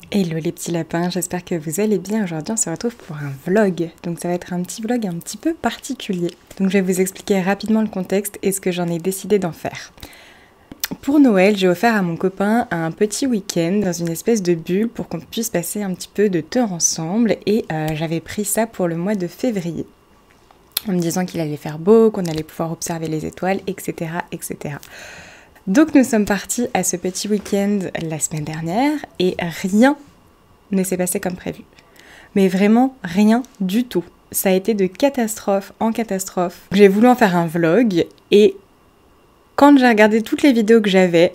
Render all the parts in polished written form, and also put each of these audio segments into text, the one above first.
Hello les petits lapins, j'espère que vous allez bien. Aujourd'hui on se retrouve pour un vlog, donc ça va être un petit vlog un petit peu particulier. Donc je vais vous expliquer rapidement le contexte et ce que j'en ai décidé d'en faire. Pour Noël, j'ai offert à mon copain un petit week-end dans une espèce de bulle pour qu'on puisse passer un petit peu de temps ensemble et j'avais pris ça pour le mois de février. En me disant qu'il allait faire beau, qu'on allait pouvoir observer les étoiles, etc. etc. Donc nous sommes partis à ce petit week-end la semaine dernière et rien ne s'est passé comme prévu. Mais vraiment rien du tout. Ça a été de catastrophe en catastrophe. J'ai voulu en faire un vlog et quand j'ai regardé toutes les vidéos que j'avais,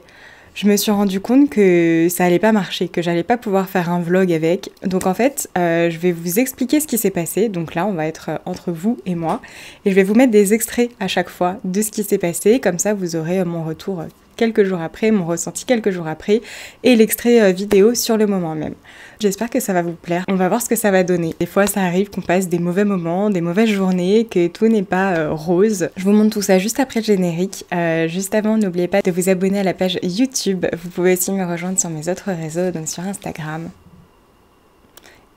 je me suis rendu compte que ça allait pas marcher, que j'allais pas pouvoir faire un vlog avec. Donc en fait, je vais vous expliquer ce qui s'est passé. Donc là, on va être entre vous et moi. Et je vais vous mettre des extraits à chaque fois de ce qui s'est passé. Comme ça, vous aurez mon retour quelques jours après, mon ressenti quelques jours après, et l'extrait vidéo sur le moment même. J'espère que ça va vous plaire. On va voir ce que ça va donner. Des fois, ça arrive qu'on passe des mauvais moments, des mauvaises journées, que tout n'est pas rose. Je vous montre tout ça juste après le générique. Juste avant, n'oubliez pas de vous abonner à la page YouTube. Vous pouvez aussi me rejoindre sur mes autres réseaux, donc sur Instagram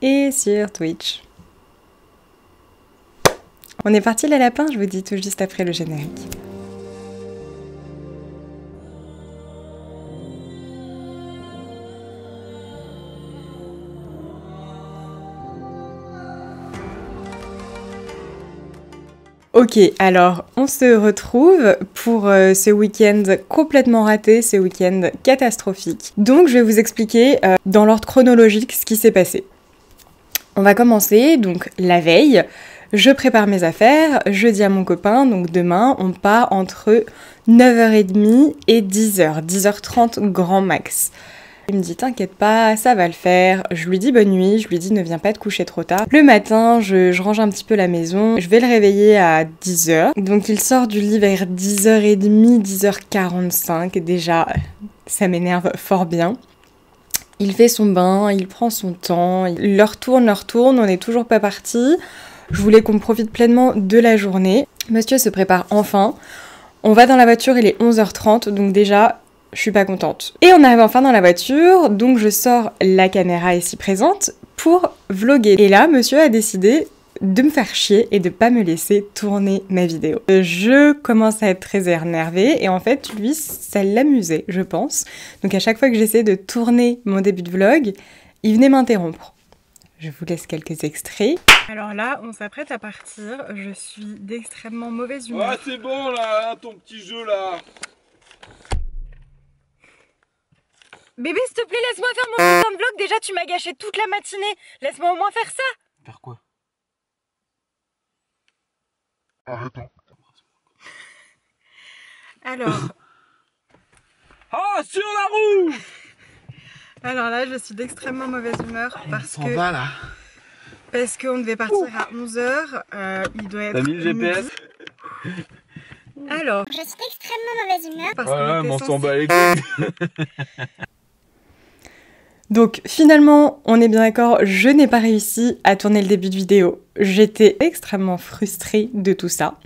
et sur Twitch. On est parti les lapins, je vous dis tout juste après le générique. Ok, alors on se retrouve pour ce week-end complètement raté, ce week-end catastrophique. Donc je vais vous expliquer dans l'ordre chronologique ce qui s'est passé. On va commencer, donc la veille, je prépare mes affaires, je dis à mon copain, donc demain on part entre 9h30 et 10h, 10h30 grand max. Il me dit t'inquiète pas, ça va le faire. Je lui dis bonne nuit, je lui dis ne viens pas te coucher trop tard. Le matin, je range un petit peu la maison, je vais le réveiller à 10h. Donc il sort du lit vers 10h30, 10h45. Déjà, ça m'énerve fort bien. Il fait son bain, il prend son temps, il leur tourne, on n'est toujours pas parti. Je voulais qu'on profite pleinement de la journée. Monsieur se prépare enfin. On va dans la voiture, il est 11h30, donc déjà... je suis pas contente. Et on arrive enfin dans la voiture, donc je sors la caméra ici présente pour vlogger. Et là, monsieur a décidé de me faire chier et de pas me laisser tourner ma vidéo. Je commence à être très énervée et en fait, lui, ça l'amusait, je pense. Donc à chaque fois que j'essayais de tourner mon début de vlog, il venait m'interrompre. Je vous laisse quelques extraits. Alors là, on s'apprête à partir. Je suis d'extrêmement mauvaise humeur. Ah, c'est bon là, ton petit jeu là. Bébé, s'il te plaît, laisse-moi faire mon putain de vlog. Déjà, tu m'as gâché toute la matinée. Laisse-moi au moins faire ça. Faire quoi? Arrête. Alors... Ah, sur la roue. Alors là, je suis d'extrêmement mauvaise humeur parce que... va là. Parce qu'on devait partir à 11h. Il doit être... T'as mis le GPS? Alors... Je suis d'extrêmement mauvaise humeur. Parce Voilà, qu'on m'en était s'en censé... bat les couilles. Donc finalement, on est bien d'accord, je n'ai pas réussi à tourner le début de vidéo. J'étais extrêmement frustrée de tout ça.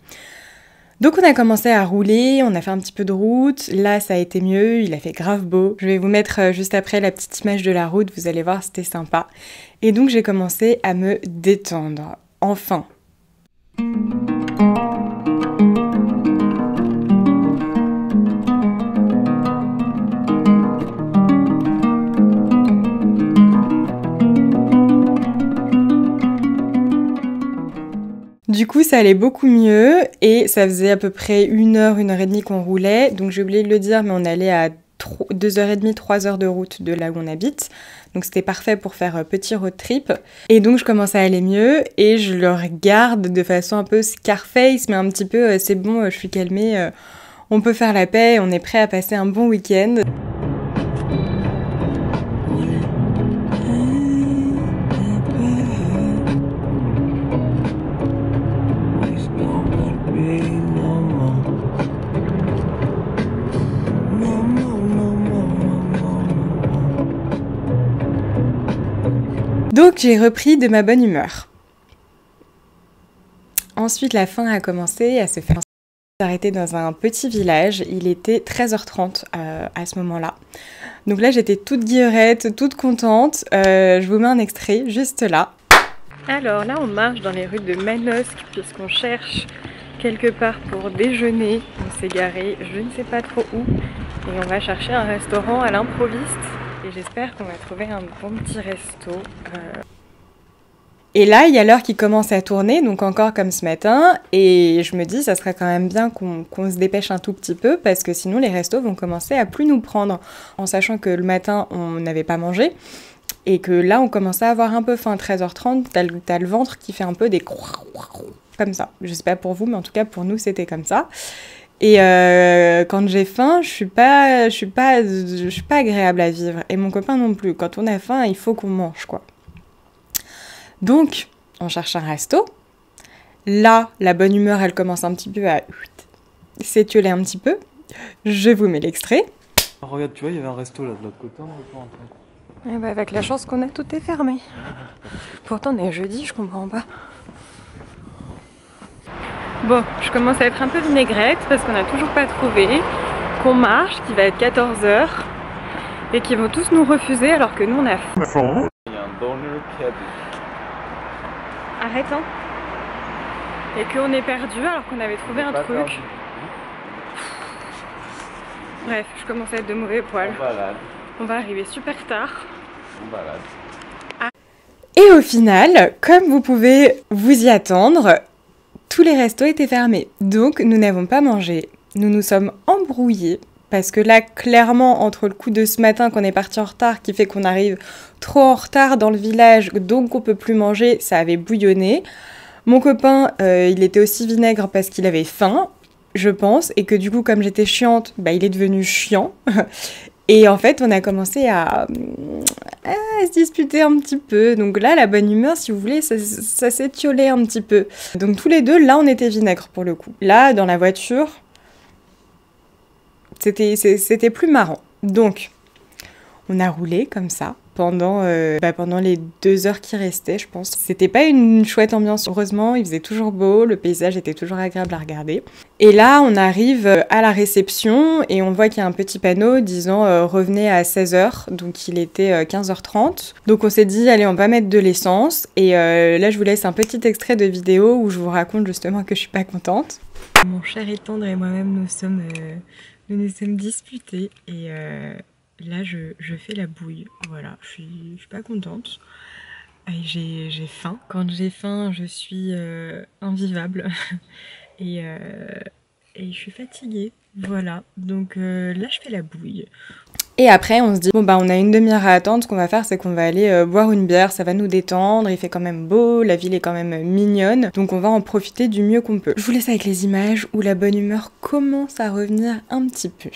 Donc on a commencé à rouler, on a fait un petit peu de route, là ça a été mieux, il a fait grave beau. Je vais vous mettre juste après la petite image de la route, vous allez voir, c'était sympa. Et donc j'ai commencé à me détendre, enfin. Du coup, ça allait beaucoup mieux et ça faisait à peu près 1h30 qu'on roulait. Donc j'ai oublié de le dire, mais on allait à 2h30, 3h de route de là où on habite. Donc c'était parfait pour faire petit road trip. Et donc je commençais à aller mieux et je le regarde de façon un peu Scarface, mais un petit peu c'est bon, je suis calmée, on peut faire la paix, on est prêt à passer un bon week-end. Donc j'ai repris de ma bonne humeur. Ensuite, la faim a commencé à se faire Arrêté dans un petit village, il était 13h30 à ce moment-là. Donc là j'étais toute guillerette, toute contente. Je vous mets un extrait juste là. Alors là on marche dans les rues de Manosque puisqu'on cherche quelque part pour déjeuner. On s'est garé je ne sais pas trop où et on va chercher un restaurant à l'improviste et j'espère qu'on va trouver un bon petit resto. Et là, il y a l'heure qui commence à tourner, donc encore comme ce matin, et je me dis, ça serait quand même bien qu'on se dépêche un tout petit peu, parce que sinon les restos vont commencer à plus nous prendre, en sachant que le matin, on n'avait pas mangé, et que là, on commençait à avoir un peu faim, 13h30, t'as le ventre qui fait un peu des comme ça. Je sais pas pour vous, mais en tout cas, pour nous, c'était comme ça. Et quand j'ai faim, je suis pas agréable à vivre, et mon copain non plus. Quand on a faim, il faut qu'on mange, quoi. Donc, on cherche un resto. Là, la bonne humeur, elle commence un petit peu à s'étioler un petit peu. Je vous mets l'extrait. Regarde, tu vois, il y avait un resto là de l'autre côté, on peut rentrer. Eh ben, avec la chance qu'on a, tout est fermé. Pourtant, on est jeudi, je comprends pas. Bon, je commence à être un peu vinaigrette parce qu'on n'a toujours pas trouvé, qu'on marche, qu'il va être 14h et qu'ils vont tous nous refuser alors que nous, on a faim. Il y a un donner cabbage. Arrête, hein. Et qu'on est perdu alors qu'on avait trouvé un truc. Perdu. Bref, je commence à être de mauvais poil. On va arriver super tard. Et au final, comme vous pouvez vous y attendre, tous les restos étaient fermés. Donc nous n'avons pas mangé. Nous nous sommes embrouillés. Parce que là, clairement, entre le coup de ce matin qu'on est parti en retard, qui fait qu'on arrive trop en retard dans le village, donc on peut plus manger, ça avait bouillonné. Mon copain, il était aussi vinaigre parce qu'il avait faim, je pense, et que du coup, comme j'étais chiante, bah, il est devenu chiant. Et en fait, on a commencé à se disputer un petit peu. Donc là, la bonne humeur, si vous voulez, ça s'est étiolé un petit peu. Donc tous les deux, là, on était vinaigre pour le coup. Là, dans la voiture... C'était plus marrant. Donc, on a roulé comme ça pendant les 2 heures qui restaient, je pense. C'était pas une chouette ambiance. Heureusement, il faisait toujours beau, le paysage était toujours agréable à regarder. Et là, on arrive à la réception et on voit qu'il y a un petit panneau disant revenez à 16h. Donc, il était 15h30. Donc, on s'est dit, allez, on va mettre de l'essence. Et là, je vous laisse un petit extrait de vidéo où je vous raconte justement que je suis pas contente. Mon cher et tendre et moi-même, nous nous sommes disputés et là je fais la bouille, voilà, je suis pas contente. J'ai faim, quand j'ai faim je suis invivable et je suis fatiguée, voilà, donc là je fais la bouille. Et après on se dit, bon bah on a une demi-heure à attendre, ce qu'on va faire c'est qu'on va aller boire une bière, ça va nous détendre, il fait quand même beau, la ville est quand même mignonne, donc on va en profiter du mieux qu'on peut. Je vous laisse avec les images où la bonne humeur commence à revenir un petit peu.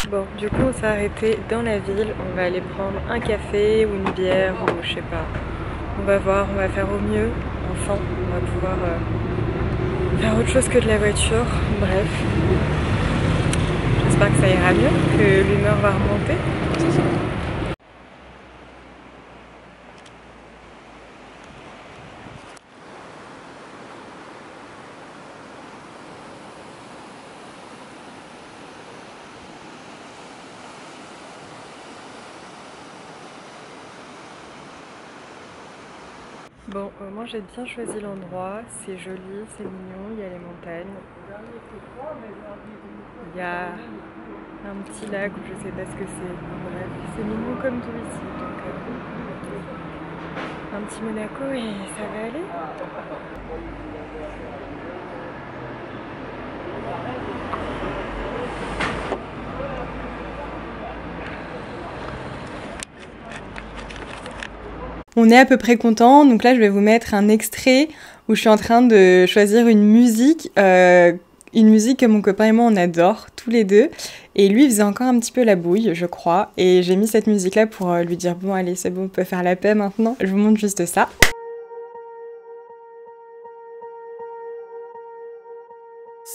Bon, du coup on s'est arrêté dans la ville, on va aller prendre un café ou une bière ou je sais pas. On va voir, on va faire au mieux, enfin on va pouvoir faire autre chose que de la voiture, bref. J'espère que ça ira mieux, que l'humeur va remonter. Bon, moi j'ai bien choisi l'endroit, c'est joli, c'est mignon, il y a les montagnes. Il y a un petit lac où je sais pas ce que c'est. Bref, c'est mignon comme tout ici. Donc un petit Monaco et ça va aller. On est à peu près content, donc là je vais vous mettre un extrait où je suis en train de choisir une musique que mon copain et moi on adore, tous les deux. Et lui il faisait encore un petit peu la bouille, je crois. Et j'ai mis cette musique là pour lui dire bon allez c'est bon, on peut faire la paix maintenant. Je vous montre juste ça.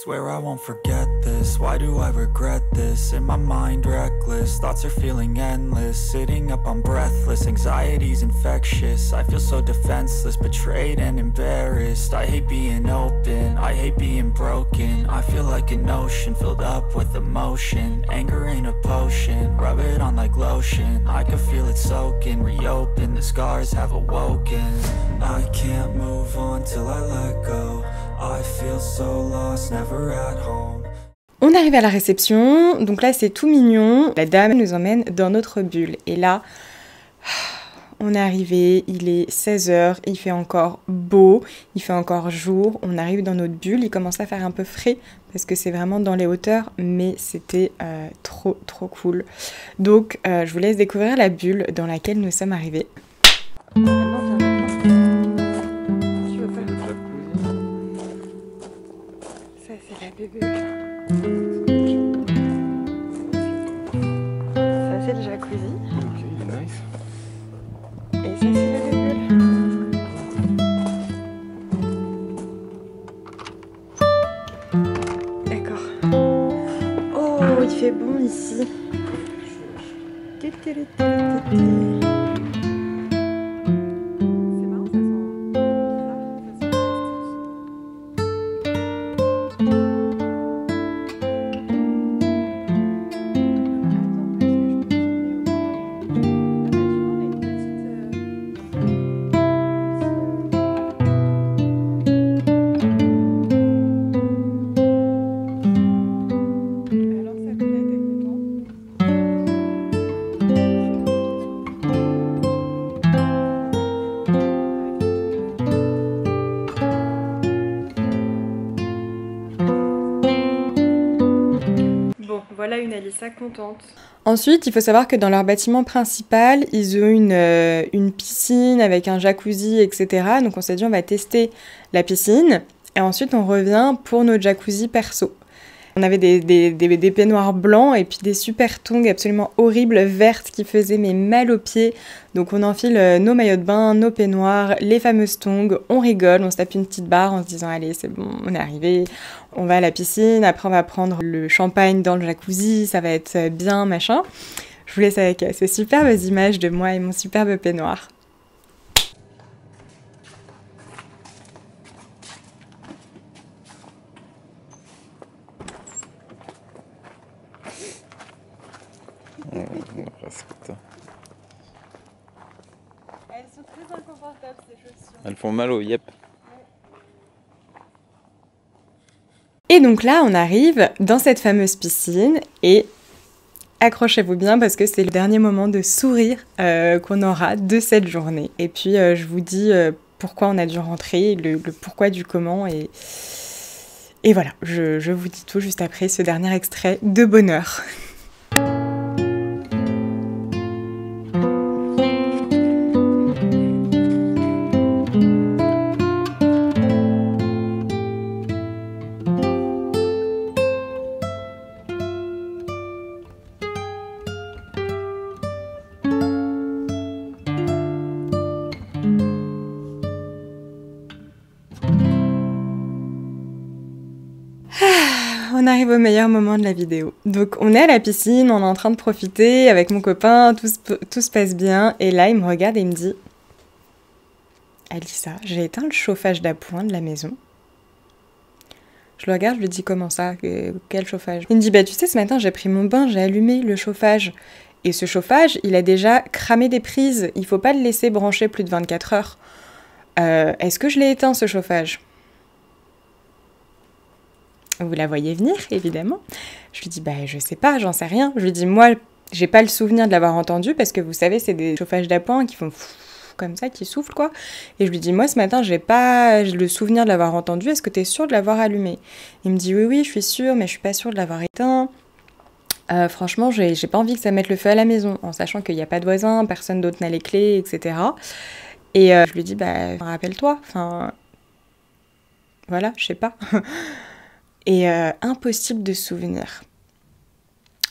Swear I won't forget this, why do I regret this? In my mind reckless, thoughts are feeling endless. Sitting up I'm breathless, anxiety's infectious. I feel so defenseless, betrayed and embarrassed. I hate being open, I hate being broken. I feel like an ocean filled up with emotion. Anger ain't a potion, rub it on like lotion. I can feel it soaking, reopen, the scars have awoken. I can't move on till I let go. I feel so lost, never at home. On arrive à la réception, donc là c'est tout mignon. La dame nous emmène dans notre bulle. Et là, on est arrivé, il est 16h, il fait encore beau, il fait encore jour. On arrive dans notre bulle, il commence à faire un peu frais parce que c'est vraiment dans les hauteurs, mais c'était trop cool. Donc je vous laisse découvrir la bulle dans laquelle nous sommes arrivés. Ça c'est la bulle. Ça c'est le jacuzzi. Ok, nice. Et ça c'est la bulle. D'accord. Oh, il fait bon ici. C'est marrant, ça sent bizarre, ça sent Voilà une Alissa contente. Ensuite, il faut savoir que dans leur bâtiment principal, ils ont une piscine avec un jacuzzi, etc. Donc on s'est dit on va tester la piscine et ensuite on revient pour notre jacuzzi perso. On avait des peignoirs blancs et puis des super tongs absolument horribles, vertes, qui faisaient mais mal aux pieds. Donc on enfile nos maillots de bain, nos peignoirs, les fameuses tongs, on rigole, on se tape une petite barre en se disant allez c'est bon, on est arrivé, on va à la piscine, après on va prendre le champagne dans le jacuzzi, ça va être bien, machin. Je vous laisse avec ces superbes images de moi et mon superbe peignoir. Elles sont très inconfortables ces chaussures. Elles font mal au yep. Et donc là, on arrive dans cette fameuse piscine et accrochez-vous bien parce que c'est le dernier moment de sourire qu'on aura de cette journée. Et puis je vous dis pourquoi on a dû rentrer, le pourquoi du comment et voilà, je vous dis tout juste après ce dernier extrait de bonheur. On arrive au meilleur moment de la vidéo. Donc on est à la piscine, on est en train de profiter avec mon copain, tout se passe bien. Et là il me regarde et il me dit « Alissa, j'ai éteint le chauffage d'appoint de la maison. » Je le regarde, je lui dis « Comment ça? Quel chauffage ?» Il me dit « Bah tu sais, ce matin j'ai pris mon bain, j'ai allumé le chauffage. Et ce chauffage, il a déjà cramé des prises. Il faut pas le laisser brancher plus de 24 heures. Est-ce que je l'ai éteint ce chauffage ?» Vous la voyez venir, évidemment. Je lui dis, bah, je sais pas, j'en sais rien. Je lui dis, moi, j'ai pas le souvenir de l'avoir entendu parce que vous savez, c'est des chauffages d'appoint qui font comme ça, qui soufflent, quoi. Et je lui dis, moi, ce matin, j'ai pas le souvenir de l'avoir entendu. Est-ce que t'es sûre de l'avoir allumé? Il me dit, oui, je suis sûre, mais je suis pas sûre de l'avoir éteint. Franchement, j'ai pas envie que ça mette le feu à la maison, en sachant qu'il n'y a pas de voisins, personne d'autre n'a les clés, etc. Et je lui dis, bah, rappelle-toi, enfin, voilà, je sais pas. Et impossible de se souvenir.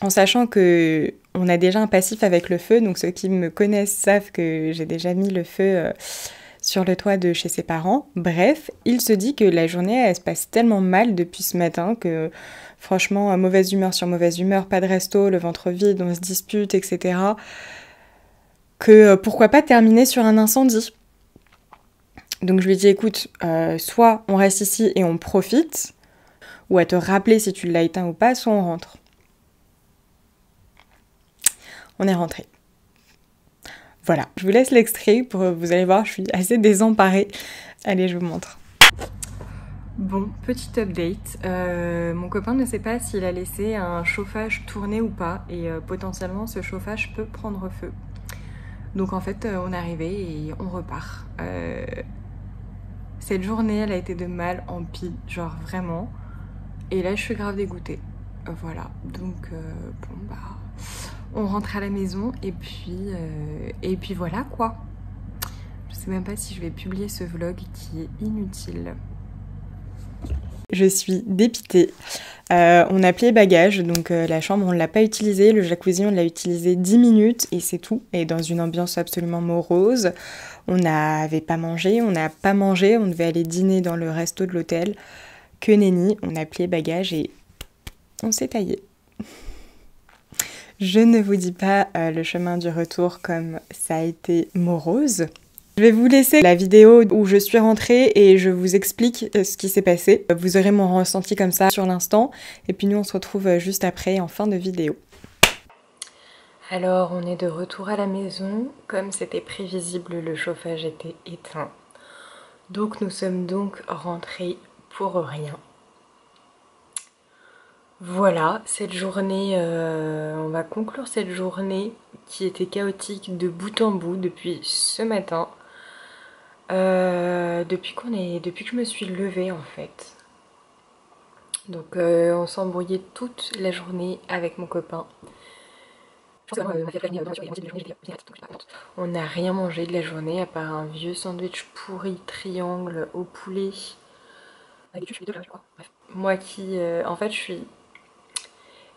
En sachant que on a déjà un passif avec le feu, donc ceux qui me connaissent savent que j'ai déjà mis le feu sur le toit de chez ses parents. Bref, il se dit que la journée, elle se passe tellement mal depuis ce matin que franchement, mauvaise humeur sur mauvaise humeur, pas de resto, le ventre vide, on se dispute, etc. Que pourquoi pas terminer sur un incendie. Donc je lui ai dit, écoute, soit on reste ici et on profite, ou à te rappeler si tu l'as éteint ou pas, soit on rentre. On est rentré. Voilà, je vous laisse l'extrait, vous allez voir, je suis assez désemparée. Allez, je vous montre. Bon, petit update. Mon copain ne sait pas s'il a laissé un chauffage tourner ou pas, et potentiellement ce chauffage peut prendre feu. Donc en fait, on est arrivé et on repart. Cette journée, elle a été de mal en pis, genre vraiment. Et là, je suis grave dégoûtée. Voilà, donc bon bah, on rentre à la maison et puis voilà quoi. Je sais même pas si je vais publier ce vlog qui est inutile. Je suis dépitée. On a plié bagages, donc la chambre on l'a pas utilisée, le jacuzzi on l'a utilisé 10 minutes et c'est tout. Et dans une ambiance absolument morose. On n'avait pas mangé, on n'a pas mangé, on devait aller dîner dans le resto de l'hôtel. Que nenni, on a plié bagages et on s'est taillé. Je ne vous dis pas le chemin du retour comme ça a été morose. Je vais vous laisser la vidéo où je suis rentrée et je vous explique ce qui s'est passé. Vous aurez mon ressenti comme ça sur l'instant. Et puis nous on se retrouve juste après en fin de vidéo. Alors on est de retour à la maison. Comme c'était prévisible, le chauffage était éteint. Donc nous sommes donc rentrés pour rien. Voilà, cette journée, on va conclure cette journée qui était chaotique de bout en bout depuis ce matin. Depuis que je me suis levée en fait. Donc on s'embrouillait toute la journée avec mon copain. On n'a rien mangé de la journée à part un vieux sandwich pourri triangle au poulet. Moi qui, en fait je suis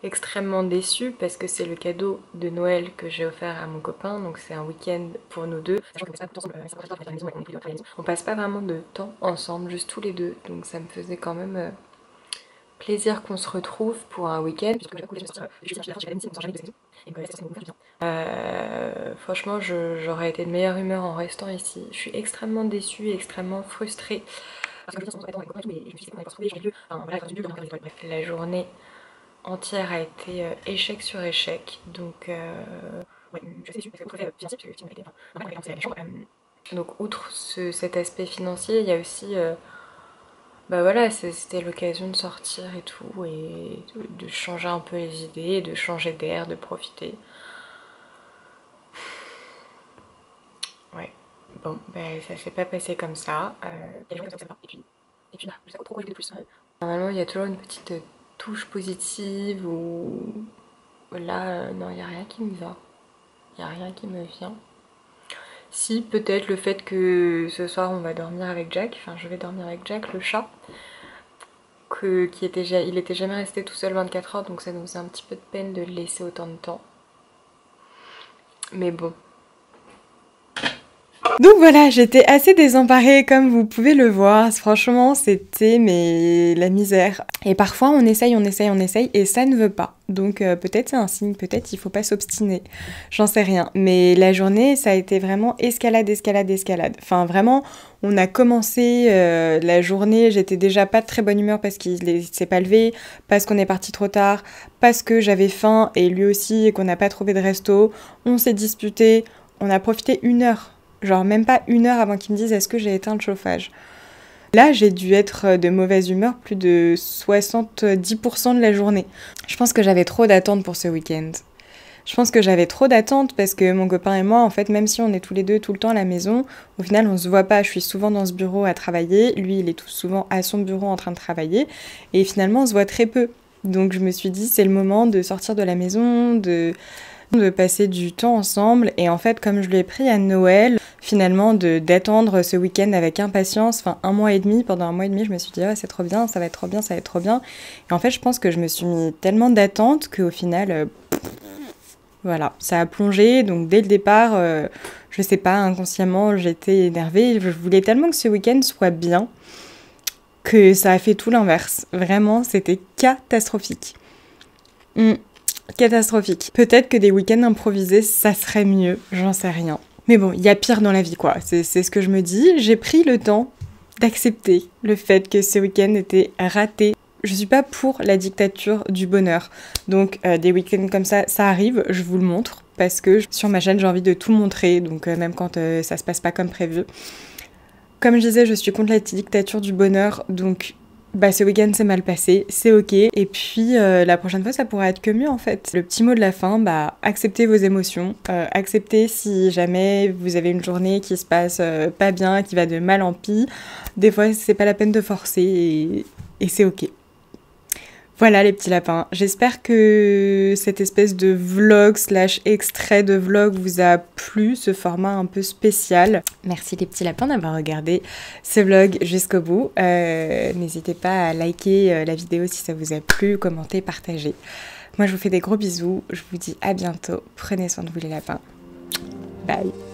extrêmement déçue parce que c'est le cadeau de Noël que j'ai offert à mon copain, donc c'est un week-end pour nous deux. On passe pas vraiment de temps ensemble, juste tous les deux, donc ça me faisait quand même plaisir qu'on se retrouve pour un week-end. Franchement, j'aurais été de meilleure humeur en restant ici. Je suis extrêmement déçue et extrêmement frustrée. La journée entière a été échec sur échec, donc donc outre cet aspect financier, il y a aussi bah voilà, c'était l'occasion de sortir et tout, et de changer un peu les idées, de changer d'air, de profiter. Ouais, bon, ben ça s'est pas passé comme ça. Et puis là, je sais pas pourquoi je l'ai plus. Normalement, il y a toujours une petite touche positive ou là, non, il n'y a rien qui me va. Il n'y a rien qui me vient. Si, peut-être le fait que ce soir on va dormir avec Jack, enfin je vais dormir avec Jack, le chat, il était jamais resté tout seul 24 heures, donc ça nous faisait un petit peu de peine de le laisser autant de temps. Mais bon. Donc voilà, j'étais assez désemparée comme vous pouvez le voir, franchement c'était la misère. Et parfois on essaye et ça ne veut pas. Donc peut-être c'est un signe, peut-être il faut pas s'obstiner, j'en sais rien. Mais la journée ça a été vraiment escalade. Enfin vraiment, on a commencé la journée, j'étais déjà pas de très bonne humeur parce qu'il s'est pas levé, parce qu'on est parti trop tard, parce que j'avais faim et lui aussi et qu'on n'a pas trouvé de resto. On s'est disputé, on a profité 1 heure. Genre même pas 1 heure avant qu'ils me disent est-ce que j'ai éteint le chauffage. Là, j'ai dû être de mauvaise humeur plus de 70% de la journée. Je pense que j'avais trop d'attentes pour ce week-end. Je pense que j'avais trop d'attentes parce que mon copain et moi, en fait, même si on est tous les deux tout le temps à la maison, au final, on se voit pas. Je suis souvent dans ce bureau à travailler. Lui, il est tout souvent à son bureau en train de travailler. Et finalement, on se voit très peu. Donc, je me suis dit, c'est le moment de sortir de la maison, de passer du temps ensemble. Et en fait, comme je l'ai pris à Noël, finalement d'attendre ce week-end avec impatience, enfin 1 mois et demi, pendant 1 mois et demi je me suis dit ouais, c'est trop bien, ça va être trop bien, ça va être trop bien. Et en fait je pense que je me suis mis tellement d'attentes qu'au final voilà, ça a plongé. Donc dès le départ Je sais pas, inconsciemment, j'étais énervée. Je voulais tellement que ce week-end soit bien que ça a fait tout l'inverse. Vraiment, c'était catastrophique. Catastrophique. Peut-être que des week-ends improvisés, ça serait mieux, j'en sais rien. Mais bon, il y a pire dans la vie, quoi. C'est ce que je me dis. J'ai pris le temps d'accepter le fait que ce week-end était raté. Je suis pas pour la dictature du bonheur. Donc des week-ends comme ça arrive, je vous le montre. Parce que sur ma chaîne, j'ai envie de tout montrer. Donc même quand ça se passe pas comme prévu. Comme je disais, je suis contre la dictature du bonheur. Donc ce week-end c'est mal passé, c'est ok. Et puis la prochaine fois ça pourra être que mieux en fait. Le petit mot de la fin, acceptez vos émotions. Acceptez si jamais vous avez une journée qui se passe pas bien, qui va de mal en pis. Des fois c'est pas la peine de forcer et c'est ok. Voilà les petits lapins, j'espère que cette espèce de vlog / extrait de vlog vous a plu, ce format un peu spécial. Merci les petits lapins d'avoir regardé ce vlog jusqu'au bout. N'hésitez pas à liker la vidéo si ça vous a plu, commenter, partager. Moi je vous fais des gros bisous, je vous dis à bientôt, prenez soin de vous les lapins. Bye.